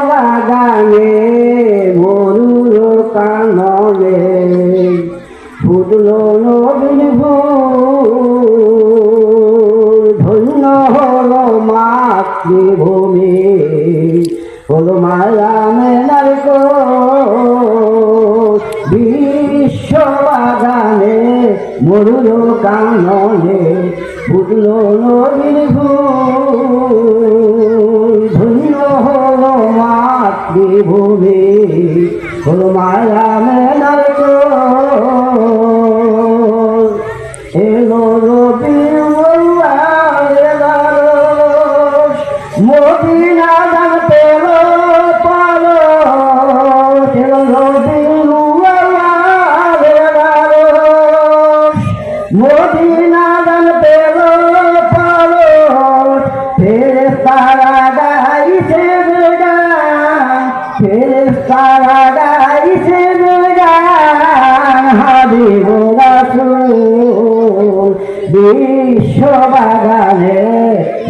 বাগানে মরুর কাননে ফুটল নবীন ফুল, ধন্য হলো মাতৃভূমি, হলো মায়া মেনার বিশ্ব বাগানে মরুর কাননে ফুটল নবীন ফুল, ধন্য হলো মাতৃভূমি, হলো মায়া মেনার এলো রবিউল আউয়াল, মদিনা দান পেল পালস, এলো রবিউল আউয়াল, মদিনা দান পেল পালস, ফেরেশতারা গাইছে গান, ফেরেশতারা গাইছে গান, হাবিবুর রাসূল বিশ্ব বাগানে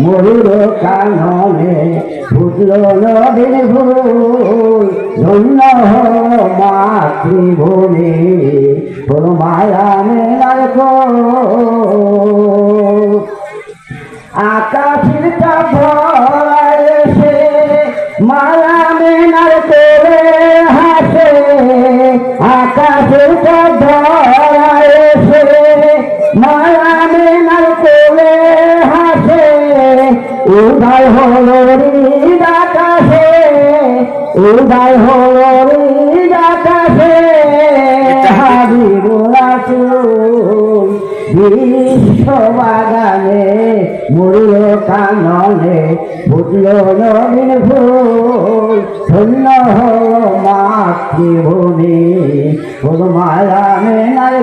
মরুর কাননে ফুটল নবীন ফুল, ধন্য হলো মাতৃভূমি, হলো মায়া মেলার আকাশের চাপ ভরায় এসে মায়া মেনার করে হাসে, আকাশের চাপ ভরায় এসে মায়া মেনার করে হাসে, উদয় হলো হৃদ আকাশে, উদয় হলো হৃদ আকাশে, হাবিবুর রাসূল বিশ্ব বাগানে মরুর কাননে ফুটল নবীন ফুল, ধন্য হলো মাতৃভূমি, হলো মায়া মেনার